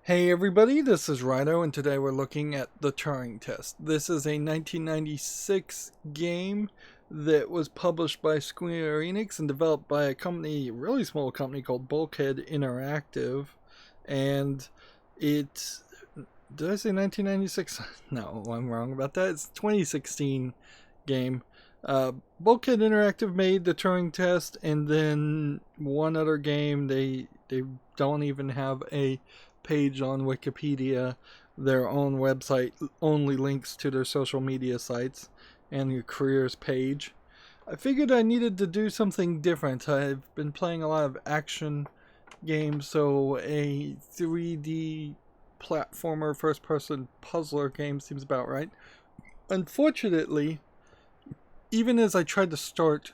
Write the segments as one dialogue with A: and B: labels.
A: Hey everybody, this is Rydo, and today we're looking at the Turing Test. This is a 1996 game that was published by Square Enix and developed by a company, a really small company called Bulkhead Interactive. And it, did I say 1996? No, I'm wrong about that. It's a 2016 game. Bulkhead Interactive made the Turing Test, and then one other game. They don't even have a page on Wikipedia. Their own website only links to their social media sites and your careers page. I figured I needed to do something different. I've been playing a lot of action games, so a 3D platformer first person puzzler game seems about right. Unfortunately, even as I tried to start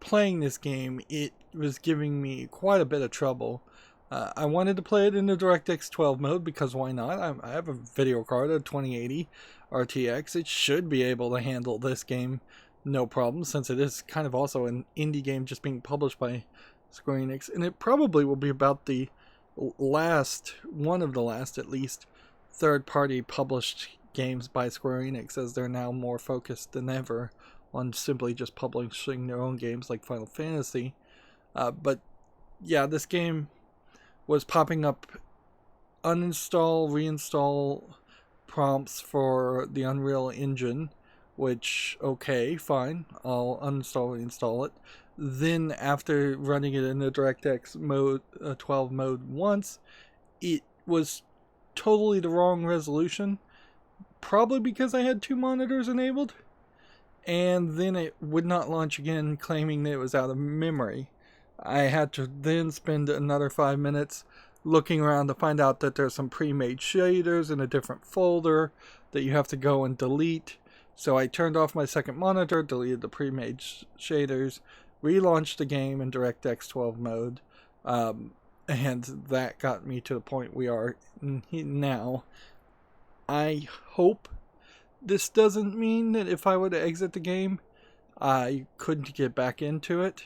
A: playing this game, it was giving me quite a bit of trouble. I wanted to play it in the DirectX 12 mode because why not? I have a video card, a 2080 RTX. It should be able to handle this game no problem, since it is kind of also an indie game just being published by Square Enix. And it probably will be about the last, one of the last at least, third-party published games by Square Enix, as they're now more focused than ever on simply just publishing their own games like Final Fantasy. But yeah, this game was popping up uninstall, reinstall prompts for the Unreal Engine, which, okay, fine, I'll uninstall, reinstall it. Then after running it in the DirectX mode, 12 mode once, it was totally the wrong resolution, probably because I had two monitors enabled, and then it would not launch again, claiming that it was out of memory. I had to then spend another 5 minutes looking around to find out that there's some pre-made shaders in a different folder that you have to go and delete. So I turned off my second monitor, deleted the pre-made shaders, relaunched the game in DirectX 12 mode, and that got me to the point we are now. I hope this doesn't mean that if I were to exit the game, I couldn't get back into it.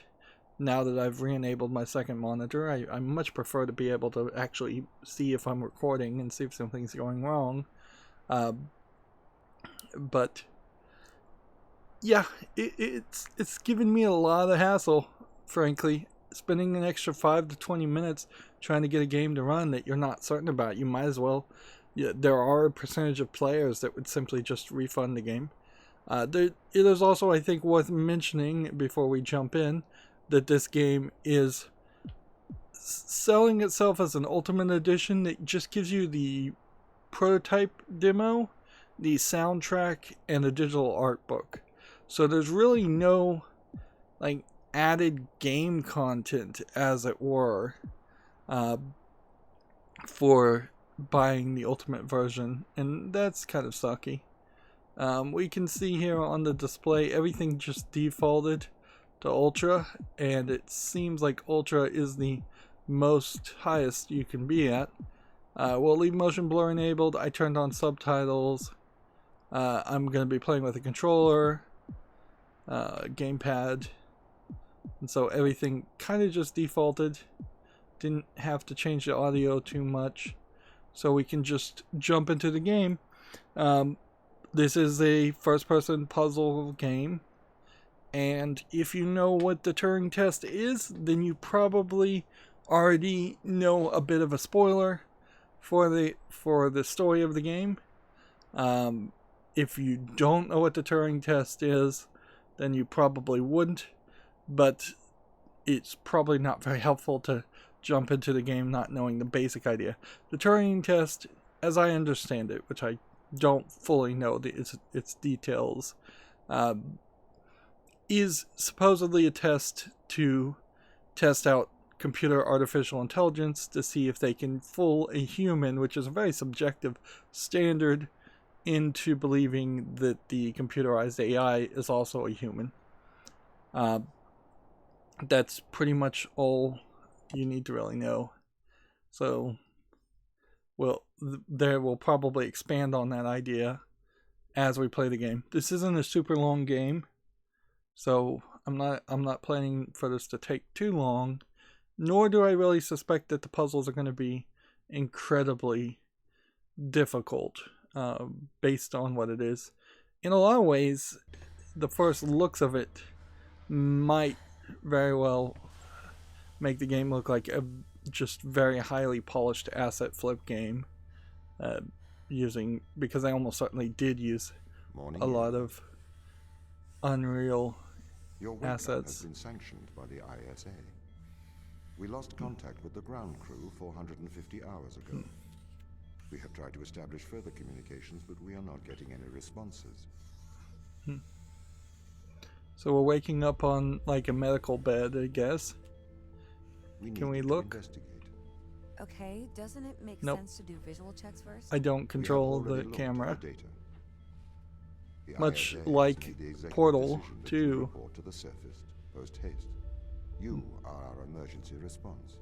A: Now that I've re-enabled my second monitor, I much prefer to be able to actually see if I'm recording and see if something's going wrong. But yeah, it's given me a lot of hassle, frankly. Spending an extra 5 to 20 minutes trying to get a game to run that you're not certain about. You might as well. Yeah, there are a percentage of players that would simply just refund the game. It is also, I think, worth mentioning before we jump in that this game is selling itself as an Ultimate Edition that just gives you the prototype demo, the soundtrack, and a digital art book. So there's really no like added game content, as it were, for buying the Ultimate version, and that's kind of sucky. We can see here on the display everything just defaulted to Ultra, and it seems like Ultra is the most highest you can be at. We'll leave motion blur enabled. I turned on subtitles. I'm going to be playing with a controller, gamepad, and so everything kind of just defaulted. Didn't have to change the audio too much, so we can just jump into the game. This is a first-person puzzle game. And if you know what the Turing Test is, then you probably already know a bit of a spoiler for the story of the game. If you don't know what the Turing Test is, then you probably wouldn't. But it's probably not very helpful to jump into the game not knowing the basic idea. The Turing Test, as I understand it, which I don't fully know its details, is supposedly a test to test out computer artificial intelligence to see if they can fool a human, which is a very subjective standard, into believing that the computerized AI is also a human. That's pretty much all you need to really know. So, well, there will probably expand on that idea as we play the game. This isn't a super long game, so I'm not planning for this to take too long, nor do I really suspect that the puzzles are going to be incredibly difficult based on what it is. In a lot of ways, the first looks of it might very well make the game look like a just very highly polished asset flip game, because I almost certainly did use a lot of Unreal
B: Your
A: assets.
B: has been sanctioned by the ISA. We lost contact with the ground crew 450 hours ago. We have tried to establish further communications, but we are not getting any responses.
A: So we're waking up on like a medical bed, I guess. Can we look?
C: Okay, doesn't it make
A: Nope.
C: sense to do visual checks first?
A: I don't control the camera. Much like Portal 2.
B: To the surface, post-haste. You are our emergency response.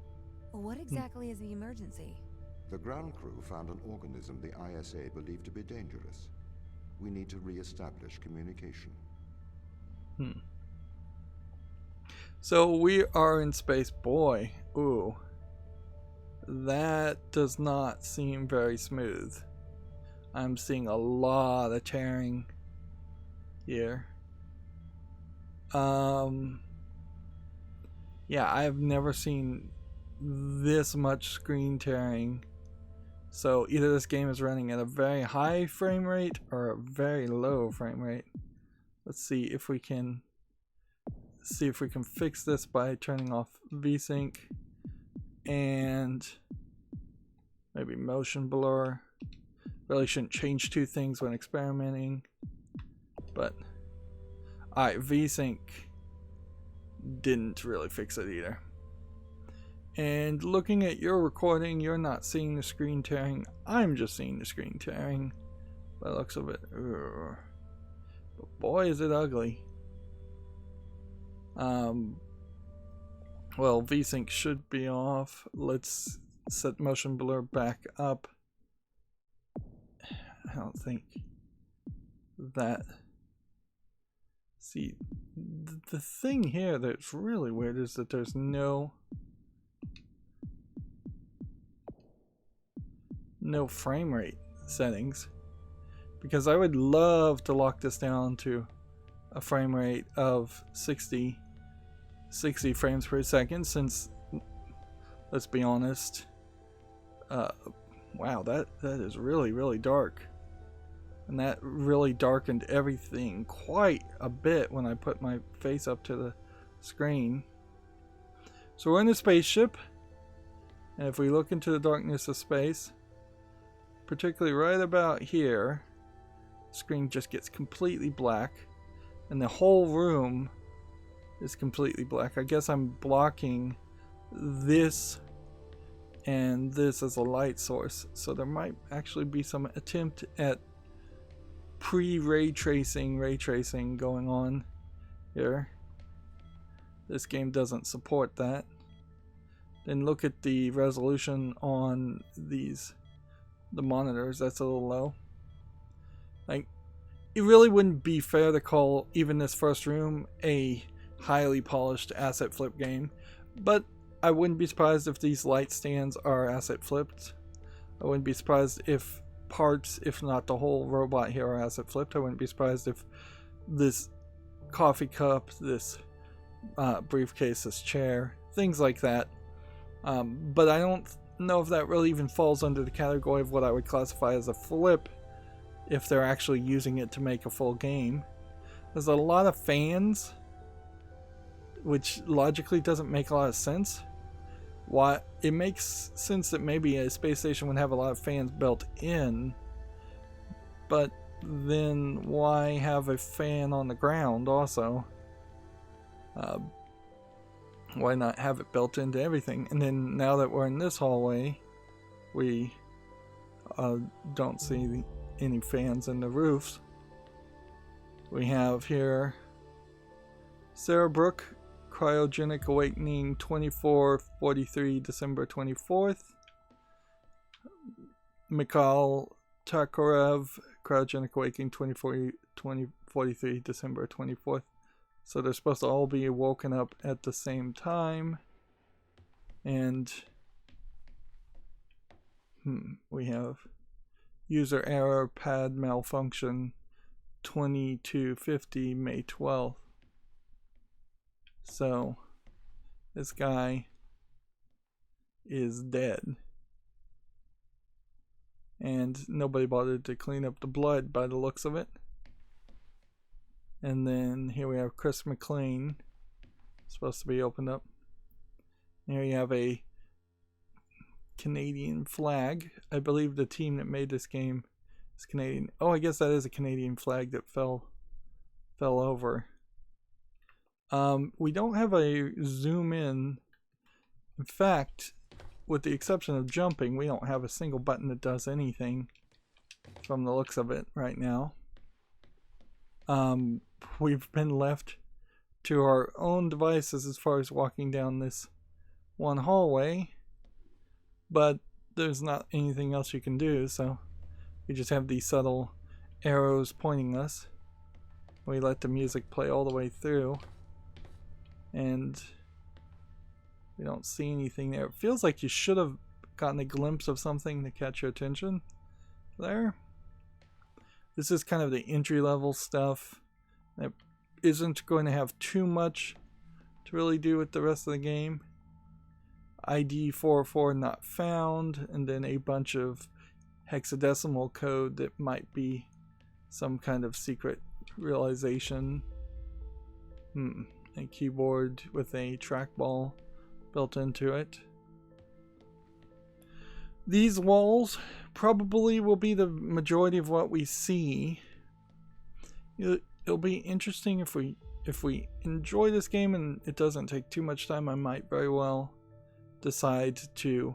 C: What exactly is the emergency?
B: The ground crew found an organism the ISA believed to be dangerous. We need to re-establish communication.
A: So we are in space. Boy, ooh. That does not seem very smooth. I'm seeing a lot of tearing here. Yeah, I've never seen this much screen tearing. So either this game is running at a very high frame rate or a very low frame rate. Let's see if we can fix this by turning off VSync and maybe motion blur. Really shouldn't change two things when experimenting, but alright, VSync didn't really fix it either. And looking at your recording, you're not seeing the screen tearing. I'm just seeing the screen tearing by the looks of it. Ugh. But boy, is it ugly. Well, VSync should be off. Let's set motion blur back up. I don't think that... See, the thing here that's really weird is that there's no frame rate settings, because I would love to lock this down to a frame rate of 60 frames per second, since, let's be honest, wow, that is really dark, and that really darkened everything quite a bit when I put my face up to the screen. So we're in a spaceship, and if we look into the darkness of space, particularly right about here, the screen just gets completely black, and the whole room is completely black. I guess I'm blocking this and this as a light source, so there might actually be some attempt at ray tracing going on here. This game doesn't support that. Then look at the resolution on the monitors. That's a little low. Like, it really wouldn't be fair to call even this first room a highly polished asset flip game, but I wouldn't be surprised if these light stands are asset flipped. I wouldn't be surprised if parts, if not the whole robot here, are asset flipped. I wouldn't be surprised if this coffee cup, this briefcase, this chair, things like that. But I don't know if that really even falls under the category of what I would classify as a flip, if they're actually using it to make a full game. There's a lot of fans, which logically doesn't make a lot of sense. Why? It makes sense that maybe a space station would have a lot of fans built in, but then why have a fan on the ground also? Why not have it built into everything? And then now that we're in this hallway, we don't see any fans in the roofs. We have here Sarah Brooke, Cryogenic Awakening 2443, December 24th. Mikhail Takharev, Cryogenic Awakening 2043, December 24th. So they're supposed to all be woken up at the same time. And We have user error, pad malfunction, 2250, May 12th. So this guy is dead. And nobody bothered to clean up the blood by the looks of it. And then here we have Chris McLean, supposed to be opened up. Here you have a Canadian flag. I believe the team that made this game is Canadian. Oh, I guess that is a Canadian flag that fell over. We don't have a zoom in. In fact, with the exception of jumping, we don't have a single button that does anything from the looks of it right now. We've been left to our own devices as far as walking down this one hallway, but there's not anything else you can do, so we just have these subtle arrows pointing us. We let the music play all the way through, and we don't see anything there. It feels like you should have gotten a glimpse of something to catch your attention there. This is kind of the entry-level stuff that isn't going to have too much to really do with the rest of the game. ID 404 not found, and then a bunch of hexadecimal code that might be some kind of secret realization. A keyboard with a trackball built into it. These walls probably will be the majority of what we see. It'll be interesting if we enjoy this game and it doesn't take too much time. I might very well decide to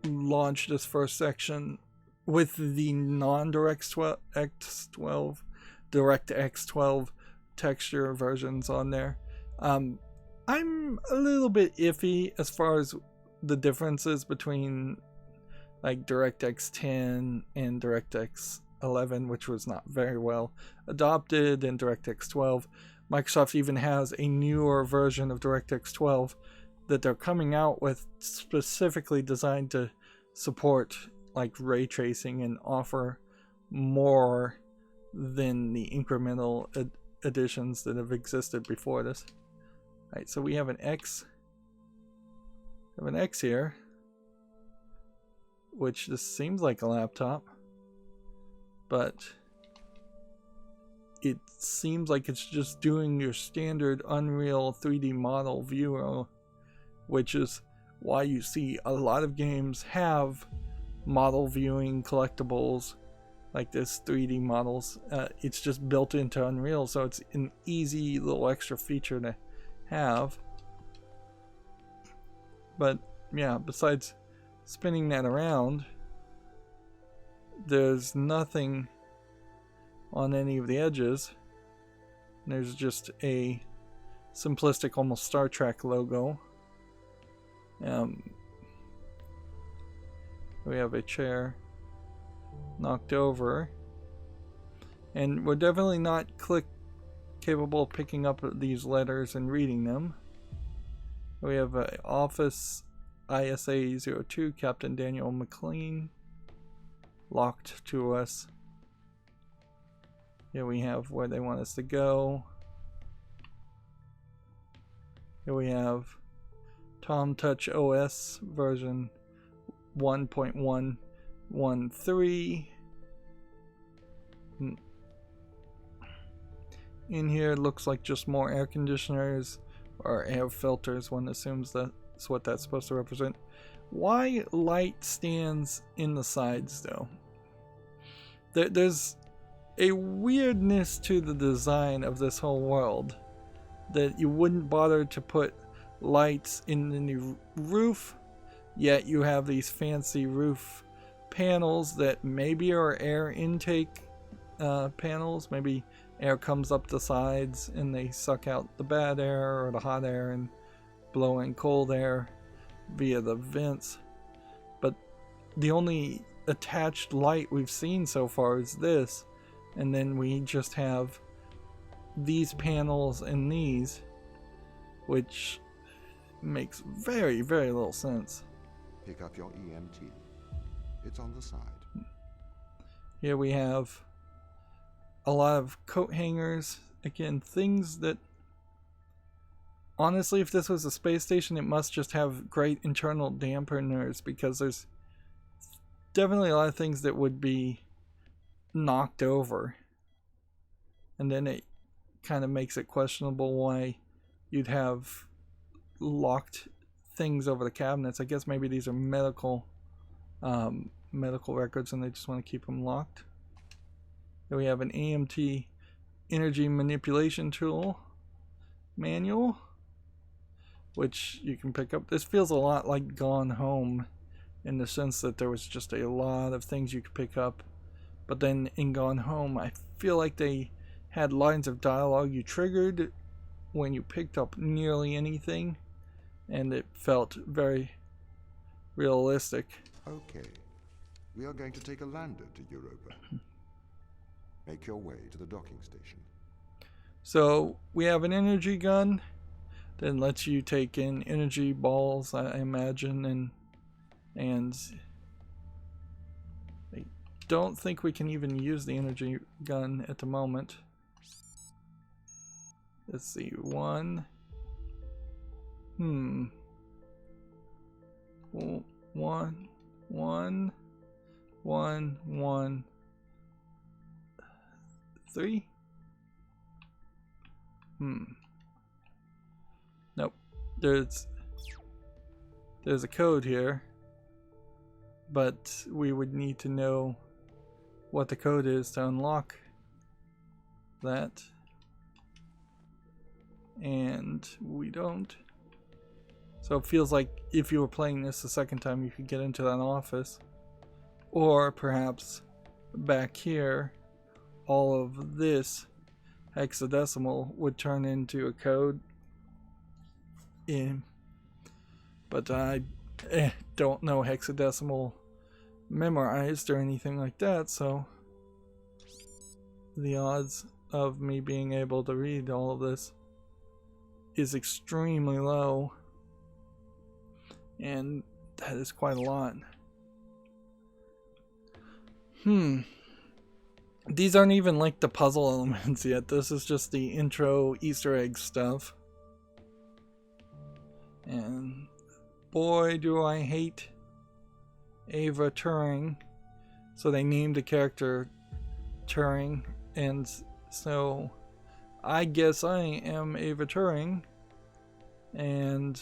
A: launch this first section with the non-DirectX 12 texture versions on there. I'm a little bit iffy as far as the differences between like DirectX 10 and DirectX 11, which was not very well adopted, and DirectX 12. Microsoft even has a newer version of DirectX 12 that they're coming out with, specifically designed to support like ray tracing and offer more than the incremental additions that have existed before this. Right, so we have an X. We have an X here, which this seems like a laptop, but it seems like it's just doing your standard Unreal 3D model viewer, which is why you see a lot of games have model viewing collectibles like this, 3D models. It's just built into Unreal, so it's an easy little extra feature to have. But yeah, besides spinning that around, there's nothing on any of the edges. There's just a simplistic, almost Star Trek logo. We have a chair knocked over, and we're definitely not capable of picking up these letters and reading them. We have Office ISA 02, Captain Daniel McLean, locked to us. Here we have where they want us to go. Here we have Tom Touch OS version 1.113. In here it looks like just more air conditioners or air filters. One assumes that's what that's supposed to represent. Why light stands in the sides though? There's a weirdness to the design of this whole world that you wouldn't bother to put lights in the roof, yet you have these fancy roof panels that maybe are air intake panels. Maybe air comes up the sides and they suck out the bad air or the hot air and blow in cold air via the vents. But the only attached light we've seen so far is this, and then we just have these panels and these, which makes very, very little sense.
B: Pick up your EMT. It's on the side.
A: Here we have a lot of coat hangers. Again, things that, honestly, if this was a space station, it must just have great internal dampeners, because there's definitely a lot of things that would be knocked over. And then it kind of makes it questionable why you'd have locked things over the cabinets. I guess maybe these are medical records and they just want to keep them locked. Here we have an AMT energy manipulation tool manual, which you can pick up. This feels a lot like Gone Home, in the sense that there was just a lot of things you could pick up. But then in Gone Home, I feel like they had lines of dialogue you triggered when you picked up nearly anything, and it felt very realistic.
B: Okay. We are going to take a lander to Europa. Make your way to the docking station.
A: So we have an energy gun that lets you take in energy balls, I imagine, and I don't think we can even use the energy gun at the moment. Let's see, one. One, 3. Nope. There's a code here, but we would need to know what the code is to unlock that, and we don't. So it feels like if you were playing this the second time, you could get into that office, or perhaps back here all of this hexadecimal would turn into a code in, but I don't know hexadecimal memorized or anything like that, so the odds of me being able to read all of this is extremely low, and that is quite a lot. These aren't even like the puzzle elements yet. This is just the intro Easter egg stuff. And boy, do I hate Ava Turing. So they named the character Turing, and so I guess I am Ava Turing. And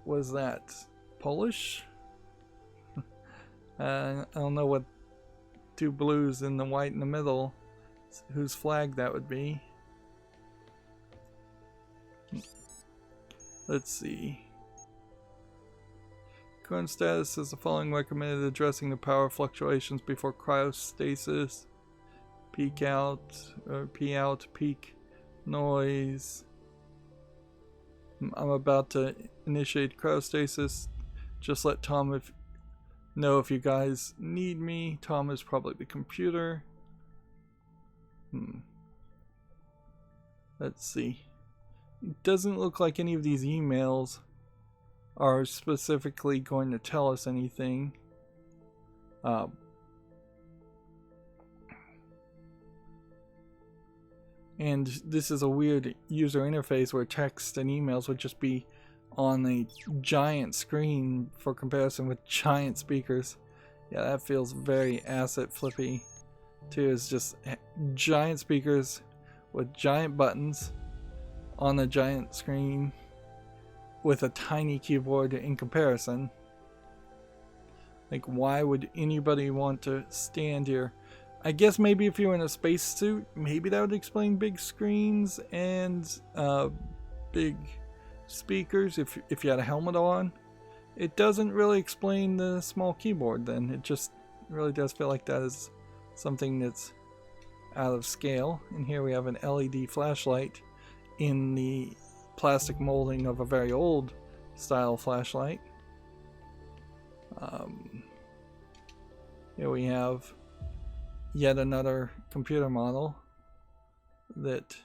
A: was that Polish? I don't know what two blues and the white in the middle, whose flag that would be. Let's see. Current status is the following: recommended addressing the power fluctuations before cryostasis. Peak out, or P out, peak noise. I'm about to initiate cryostasis. Just let Tom know if you guys need me. Tom is probably the computer. Let's see. It doesn't look like any of these emails are specifically going to tell us anything. And this is a weird user interface where text and emails would just be on a giant screen for comparison with giant speakers. Yeah, that feels very asset flippy too. It's just giant speakers with giant buttons on a giant screen with a tiny keyboard in comparison. Like, why would anybody want to stand here? I guess maybe if you were in a spacesuit, maybe that would explain big screens and big speakers if you had a helmet on. It doesn't really explain the small keyboard then. It just really does feel like that is something that's out of scale. And here we have an LED flashlight in the plastic molding of a very old style flashlight. Here we have yet another computer model that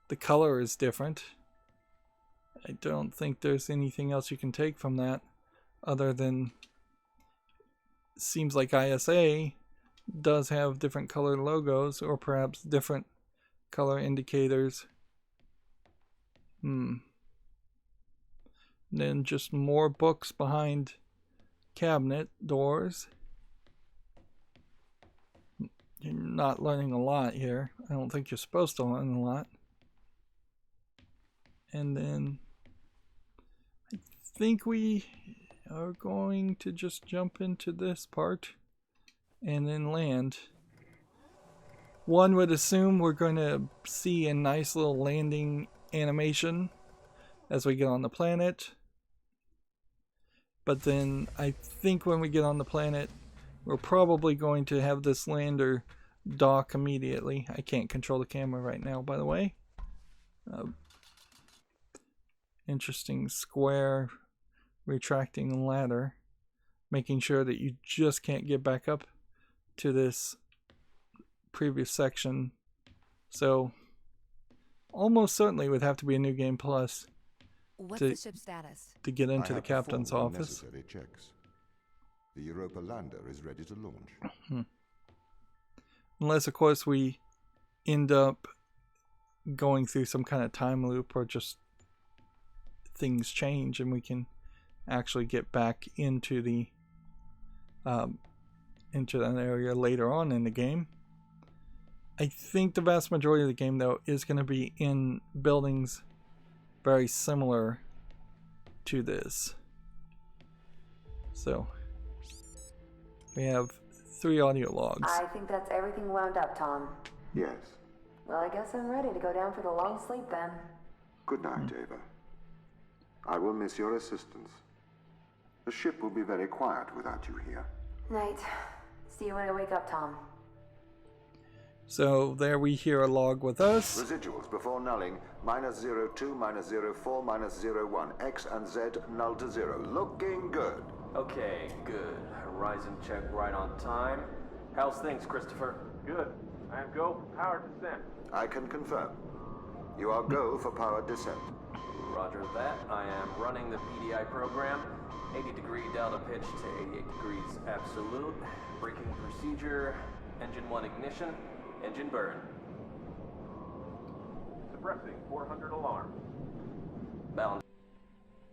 A: the color is different. I don't think there's anything else you can take from that other than seems like ISA does have different color logos, or perhaps different color indicators. Then just more books behind cabinet doors. You're not learning a lot here. I don't think you're supposed to learn a lot. And then I think we are going to just jump into this part and then land. One would assume we're going to see a nice little landing animation as we get on the planet. But then I think when we get on the planet, we're probably going to have this lander dock immediately. I can't control the camera right now, by the way. Interesting square retracting ladder, making sure that you just can't get back up to this previous section. So almost certainly would have to be a new game plus.
C: What's the ship's status?
A: To get into
B: I
A: the
B: have
A: captain's
B: performed the
A: office.
B: necessary checks. The Europa lander is ready to launch.
A: Unless, of course, we end up going through some kind of time loop, or just things change and we can actually get back into the into that area later on in the game. I think the vast majority of the game, though, is going to be in buildings very similar to this. So we have 3 audio logs.
D: I think that's everything wound up, Tom.
B: Yes.
D: Well, I guess I'm ready to go down for the long sleep then.
B: Good night, Ava. I will miss your assistance. The ship will be very quiet without you here.
D: Night. See you when I wake up, Tom.
A: So there we hear a log with us.
B: Residuals before nulling, -02, -04, -01. X and Z null to 0. Looking good.
E: Okay, good. Horizon check right on time. How's things, Christopher?
F: Good. I am go for power descent.
B: I can confirm. You are go for power descent.
E: Roger that. I am running the PDI program. 80-degree delta pitch to 88 degrees absolute. Braking procedure. Engine 1 ignition. Engine burn.
F: Suppressing 400 alarm.
E: Balance.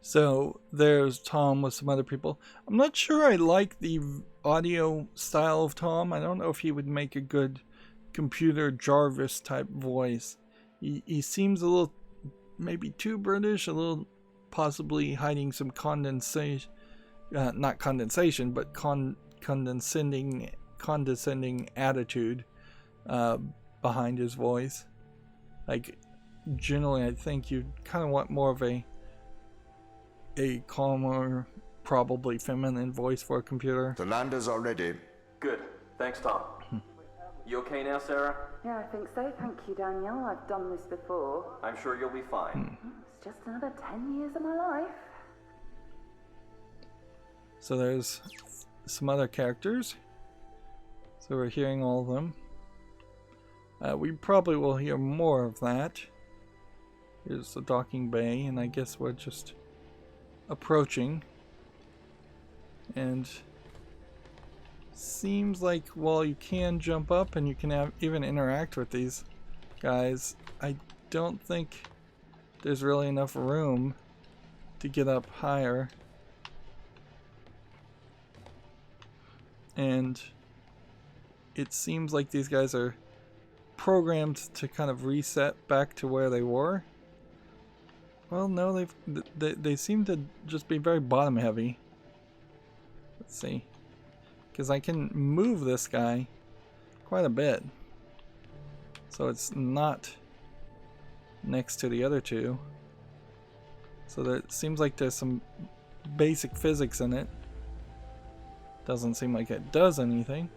A: So there's Tom with some other people. I'm not sure I like the audio style of Tom. I don't know if he would make a good computer Jarvis type voice. He seems a little, maybe too British, a little possibly hiding some condensation, not condensation, but condescending attitude behind his voice. Like, generally I think you kind of want more of a calmer, probably feminine voice for a computer.
B: The landers are ready.
E: Good. Thanks, Tom. You okay now, Sarah?
D: Yeah, I think so. Thank you, Daniel. I've done this before.
E: I'm sure you'll be fine.
D: It's just another 10 years of my life.
A: So there's some other characters. So we're hearing all of them. We probably will hear more of that. Here's the docking bay, and I guess we're just approaching. And seems like, well, you can jump up and you can even interact with these guys. I don't think there's really enough room to get up higher. And it seems like these guys are programmed to kind of reset back to where they were. Well, no, they seem to just be very bottom heavy. Let's see. Because I can move this guy quite a bit. So it's not next to the other two. So there seems like there's some basic physics in it. Doesn't seem like it does anything.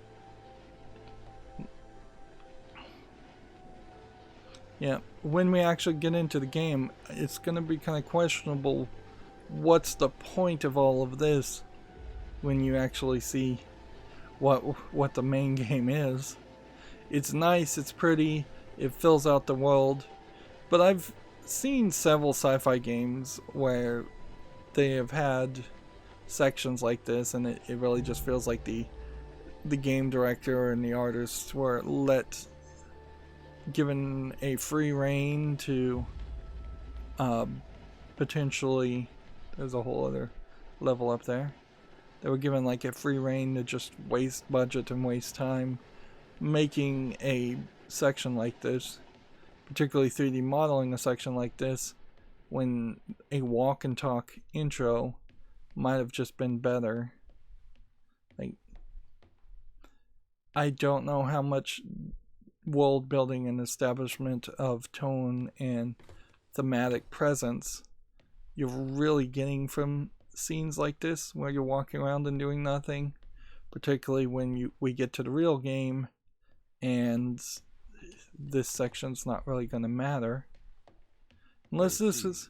A: Yeah, when we actually get into the game, it's going to be kind of questionable what's the point of all of this when you actually see what the main game is. It's nice, it's pretty, it fills out the world, but I've seen several sci-fi games where they have had sections like this, and it really just feels like the game director and the artists were given a free rein to potentially, there's a whole other level up there. They were given like a free rein to just waste budget and waste time making a section like this, particularly 3D modeling a section like this, when a walk and talk intro might have just been better. Like, I don't know how much world building and establishment of tone and thematic presence you're really getting from scenes like this where you're walking around and doing nothing, particularly when we get to the real game and this section's not really going to matter unless this is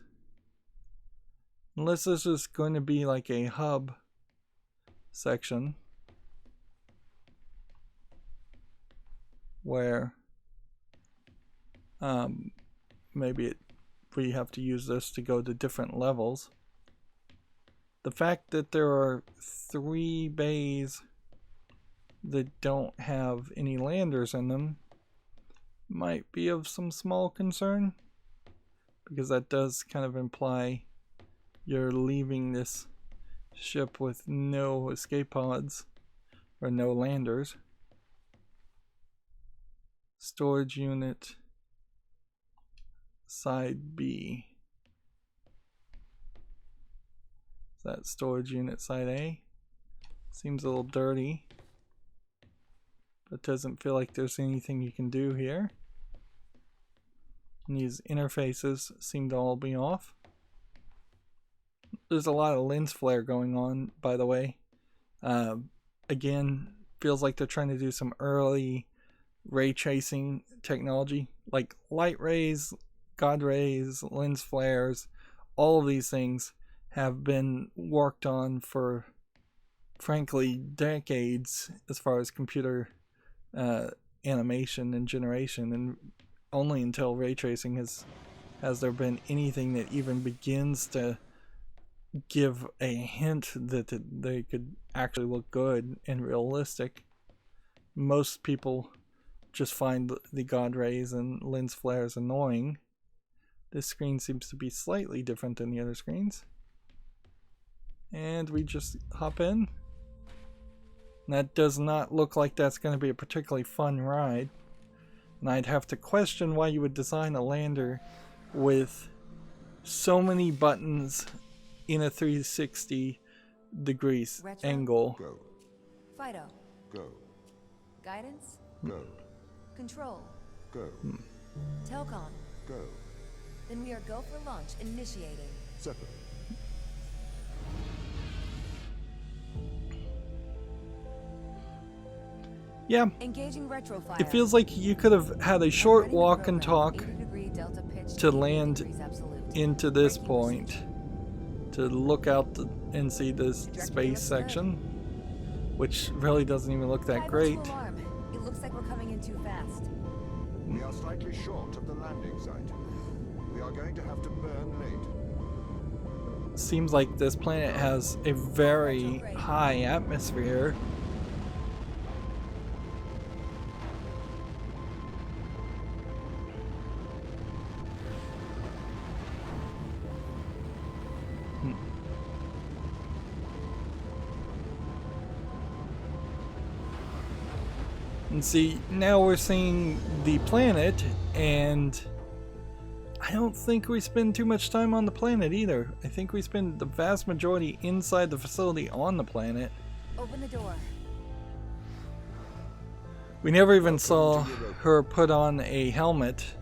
A: going to be like a hub section where maybe we have to use this to go to different levels. The fact that there are 3 bays that don't have any landers in them might be of some small concern, because that does kind of imply you're leaving this ship with no escape pods or no landers. Storage unit side B. Is that storage unit side A? Seems a little dirty, but doesn't feel like there's anything you can do here. And these interfaces seem to all be off. There's a lot of lens flare going on, by the way. Again, feels like they're trying to do some early ray tracing technology, like light rays, God rays, lens flares. All of these things have been worked on for, frankly, decades as far as computer animation and generation, and only until ray tracing has there been anything that even begins to give a hint that they could actually look good and realistic. Most people just find the God rays and lens flares annoying. This screen seems to be slightly different than the other screens. And we just hop in. And that does not look like that's going to be a particularly fun ride. And I'd have to question why you would design a lander with so many buttons in a 360 degrees
C: Retro.
B: Go.
A: angle.
C: Fido.
B: Go.
C: Guidance.
B: Go.
C: Control.
B: Go.
C: Telcon.
B: Go.
C: Then we are go for launch initiating.
B: Separate.
A: Yeah,
C: Engaging retrofire.
A: it feels like you could have had a short walk and talk to land into this point, to look out and see this space section, which really doesn't even look that great.
C: It looks like we're coming in too fast.
B: We are slightly short of the landing site. We are going to have to burn late.
A: Seems like this planet has a very high atmosphere. And see, now we're seeing the planet, and I don't think we spend too much time on the planet either. I think we spend the vast majority inside the facility on the planet.
C: Open the door.
A: We never even saw her put on a helmet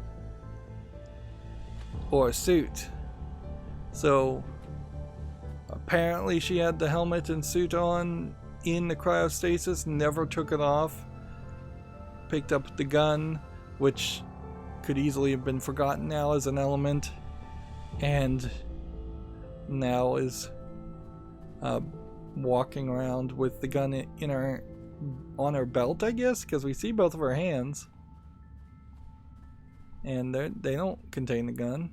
A: or a suit. So apparently she had the helmet and suit on in the cryostasis, never took it off. Picked up the gun, which could easily have been forgotten now as an element, and now is walking around with the gun on her belt, I guess, because we see both of her hands, and they don't contain the gun.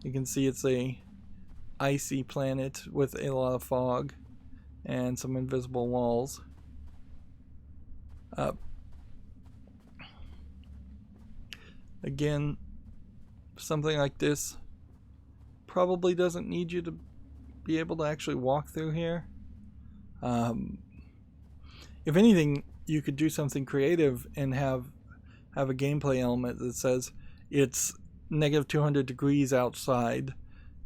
A: You can see it's a icy planet with a lot of fog and some invisible walls. Again, something like this probably doesn't need you to be able to actually walk through here. If anything, you could do something creative and have a gameplay element that says it's negative 200 degrees outside.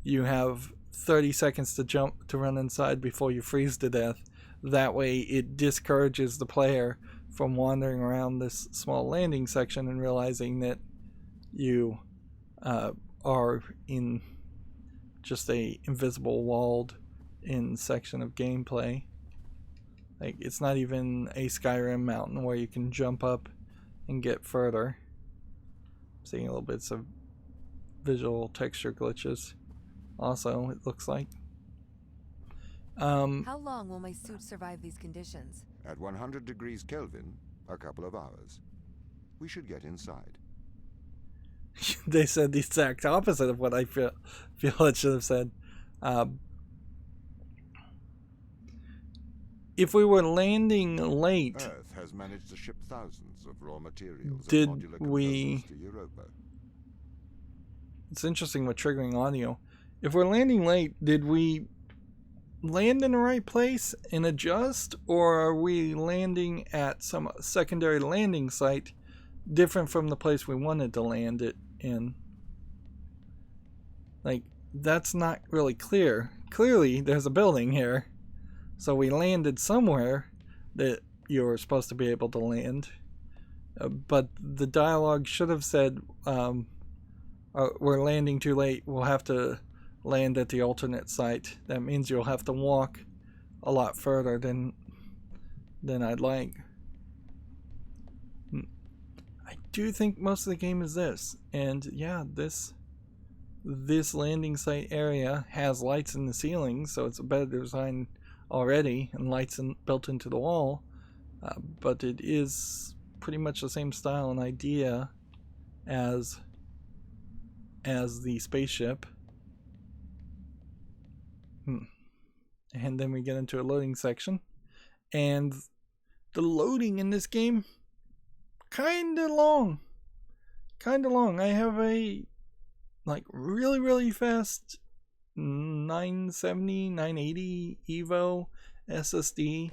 A: You have 30 seconds to run inside before you freeze to death. That way it discourages the player from wandering around this small landing section and realizing that you are in just a invisible walled in section of gameplay. Like, it's not even a Skyrim mountain where you can jump up and get further. Seeing little bits of visual texture glitches. Also, it looks like.
C: How long will my suit survive these conditions?
B: At 100 degrees Kelvin, a couple of hours. We should get inside.
A: They said the exact opposite of what I feel it should have said. If we were landing late,
B: Earth has managed to ship thousands of raw materials
A: Did
B: and modular
A: we-
B: components to Europa.
A: it's interesting with triggering audio. If we're landing late, did we land in the right place and adjust, or are we landing at some secondary landing site different from the place we wanted to land it in? Like, that's not really clear. Clearly, there's a building here, so we landed somewhere that you were supposed to be able to land. But the dialogue should have said, we're landing too late, we'll have to land at the alternate site. That means you'll have to walk a lot further than I'd like. I do think most of the game is this, and yeah, this landing site area has lights in the ceiling, so it's a better design already, and lights built into the wall, but it is pretty much the same style and idea as the spaceship. And then we get into a loading section, and the loading in this game kinda long. I have a really fast 970 980 Evo SSD.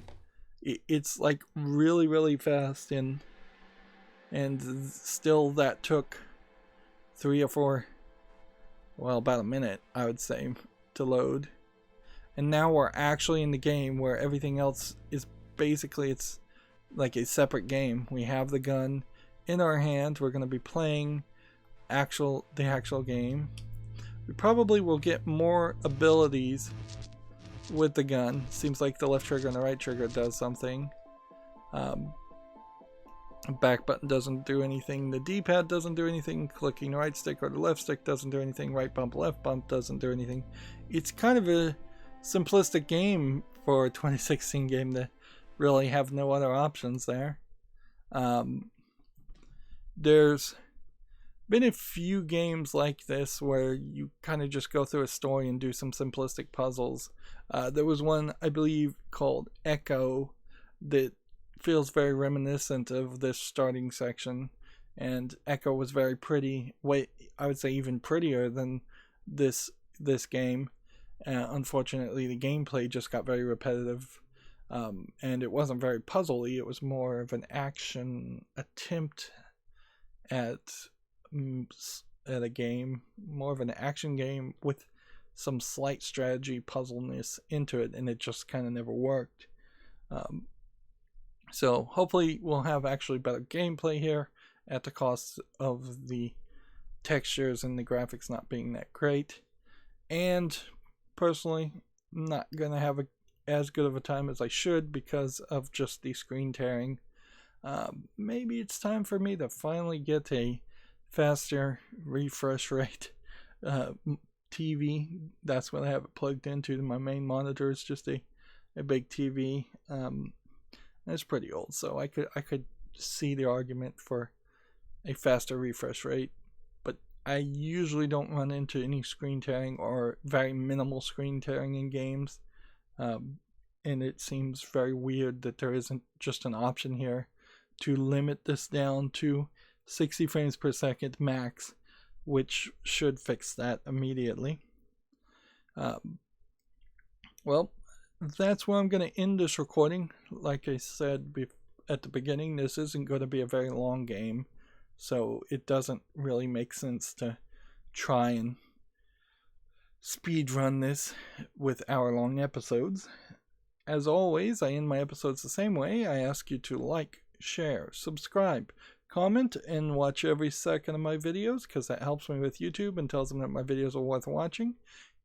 A: It's like really fast, and still that took 3 or 4, well, about a minute, I would say, to load. And now we're actually in the game where everything else is basically, it's like a separate game. We have the gun in our hand. We're going to be playing the actual game. We probably will get more abilities with the gun. Seems like the left trigger and the right trigger does something. Back button doesn't do anything. The D-pad doesn't do anything. Clicking the right stick or the left stick doesn't do anything. Right bump, left bump doesn't do anything. It's kind of a simplistic game for a 2016 game to really have no other options there. There's been a few games like this where you kind of just go through a story and do some simplistic puzzles. There was one, I believe, called Echo that feels very reminiscent of this starting section, and Echo was very pretty. I would say even prettier than this game. Unfortunately, the gameplay just got very repetitive, and it wasn't very puzzly. It was more of an action attempt at a game, more of an action game with some slight strategy puzzleness into it, and it just kind of never worked. So hopefully we'll have actually better gameplay here at the cost of the textures and the graphics not being that great. And personally, I'm not going to have as good of a time as I should because of just the screen tearing. Maybe it's time for me to finally get a faster refresh rate TV. That's what I have it plugged into. My main monitor is just a big TV. It's pretty old, so I could see the argument for a faster refresh rate, but I usually don't run into any screen tearing or very minimal screen tearing in games. And it seems very weird that there isn't just an option here to limit this down to 60 frames per second max, which should fix that immediately. Well, that's where I'm going to end this recording. Like I said at the beginning, this isn't going to be a very long game, so it doesn't really make sense to try and speed run this with hour-long episodes. As always, I end my episodes the same way. I ask you to like, share, subscribe, comment, and watch every second of my videos, because that helps me with YouTube and tells them that my videos are worth watching.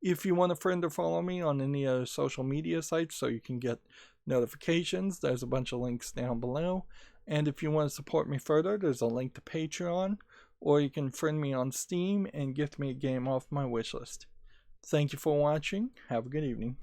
A: If you want a friend or follow me on any other social media sites so you can get notifications, there's a bunch of links down below. And if you want to support me further, there's a link to Patreon, or you can friend me on Steam and gift me a game off my wishlist. Thank you for watching. Have a good evening.